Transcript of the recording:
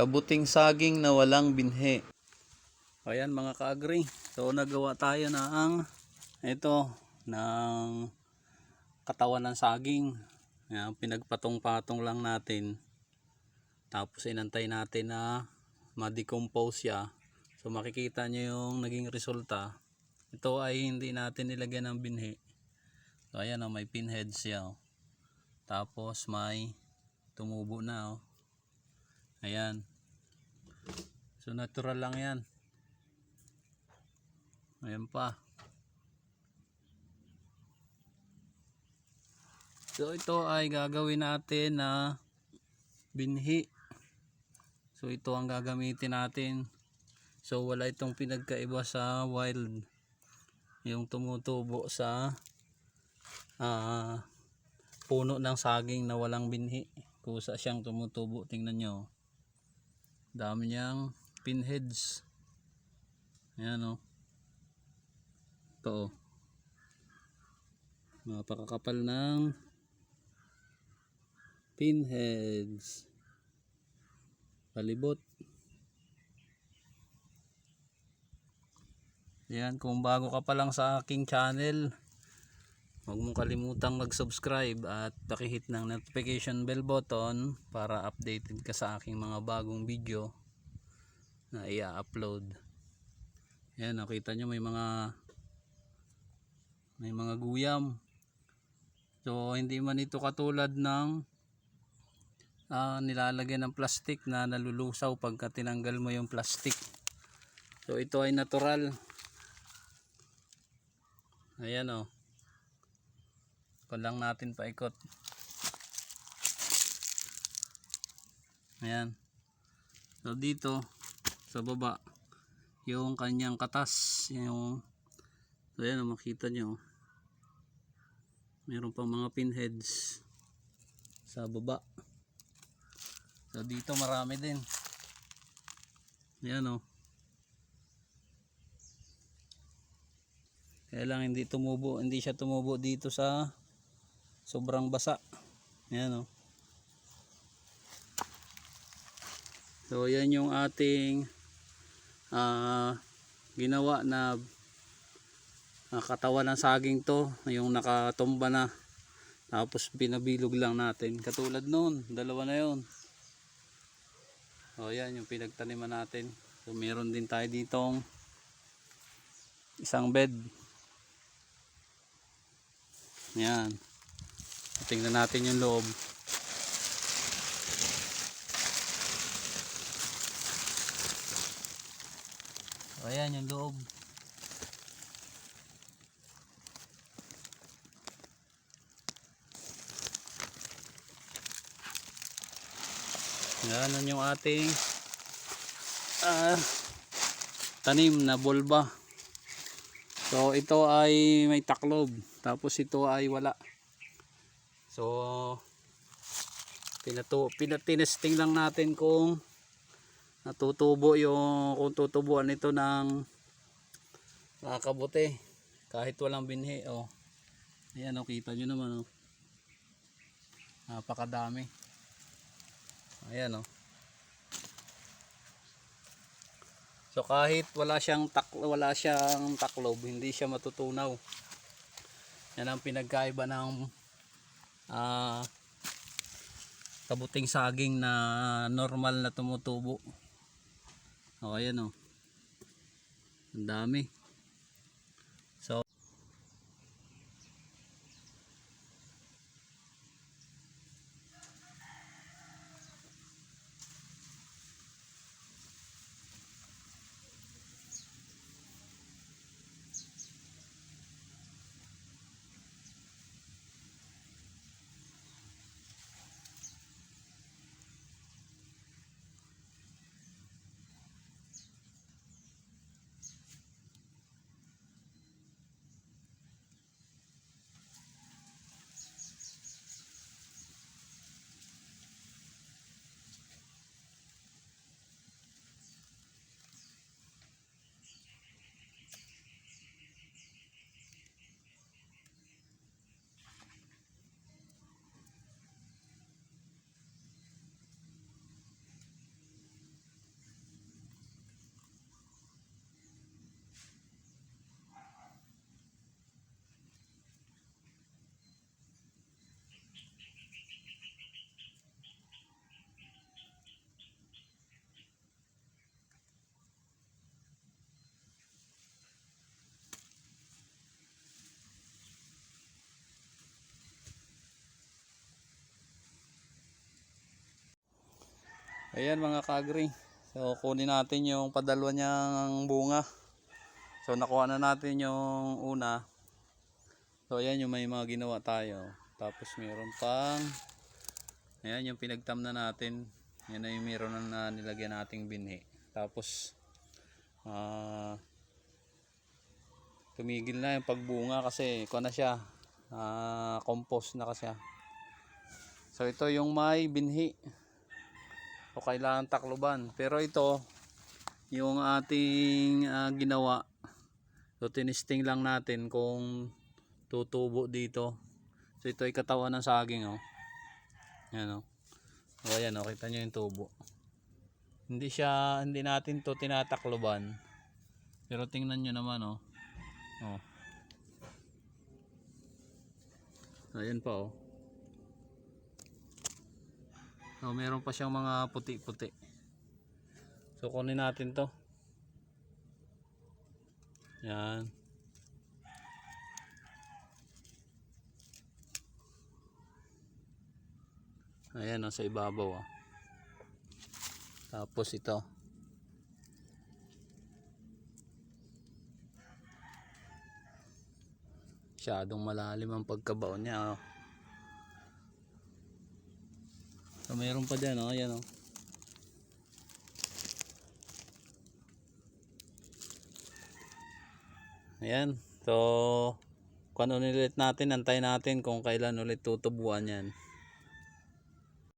Kabuting saging na walang binhi. Ayan mga ka-agri. So nagawa tayo ng ito ng katawan ng saging. Ayan, pinagpatong-patong lang natin. Tapos inantay natin na ma-decompose siya. So makikita nyo yung naging resulta. Ito ay hindi natin nilagyan ng binhi. So ayan o, may pinheads siya o. Tapos may tumubo na o. Ayan. So natural lang yan. Ayan pa. So ito ay gagawin natin na binhi. So ito ang gagamitin natin. So wala itong pinagkaiba sa wild. Yung tumutubo sa puno ng saging na walang binhi. Kusa siyang tumutubo. Tingnan nyo. Dami niyang pinheads. Ayan o. Ito o. Napakakapal ng pinheads. Palibot. Ayan, kung bago ka pa lang sa aking channel, huwag mong kalimutang mag-subscribe at pakihit ng notification bell button para updated ka sa aking mga bagong video na i-upload. Ayan, nakita nyo may mga guyam. So hindi man ito katulad ng nilalagyan ng plastic na nalulusaw pagka tinanggal mo yung plastic. So ito ay natural. Ayan o. Ito lang natin paikot. Ayan. So dito sa baba yung kanyang katas, yung so ayan o, makita nyo meron pang mga pinheads sa baba. So dito marami din. Ayan o. Kaya lang hindi siya tumubo dito sa sobrang basa. Ayan o. So yan yung ating ginawa na katawan ng saging to, yung nakatumba na. Tapos pinabilog lang natin. Katulad noon, dalawa na yun. O yan yung pinagtaniman natin. So meron din tayo ditong isang bed. Yan. Tingnan natin yung loob. O ayan yung loob. Yan yung ating tanim na bulba. So ito ay may taklob. Tapos ito ay wala. So pinatinesting lang natin kung natutubo kung tutubuan ito ng kabuti kahit walang binhi. Oh. Ayan o, kita nyo naman o. Napakadami. Ayan o. So kahit wala siyang taklob, hindi siya matutunaw. Yan ang pinagkaiba ng kabuting saging na normal na tumutubo. O ayan o. Ang dami. So Ayan mga kaagri. So kunin natin yung padalwa niyang bunga. So nakuha na natin yung una. So ayan yung may mga ginawa tayo. Tapos meron pang, ayan yung pinagtam na natin. Yan na yung meron na nilagyan nating binhi. Tapos tumigil na yung pagbunga kasi kuha na siya. Compost na kasi. So ito yung may binhi. O kailangan takloban. Pero ito yung ating ginawa. So tinisting lang natin kung tutubo dito. So ito ay katawan ng saging, oh. Yan, oh. O ayan, oh, kita nyo yung tubo. Hindi natin to tinatakloban. Pero tingnan nyo naman, oh. Oh. Ayan pa, oh. So meron pa siyang mga puti-puti. So kunin natin to. Yan. Ayan, oh, sa ibabaw, oh. Tapos ito. Masyadong malalim ang pagkabaon niya, oh. So mayroon pa dyan, oh. Ayan, oh. Ayan. So kung ano ulit natin, antayin natin kung kailan ulit tutubuan yan.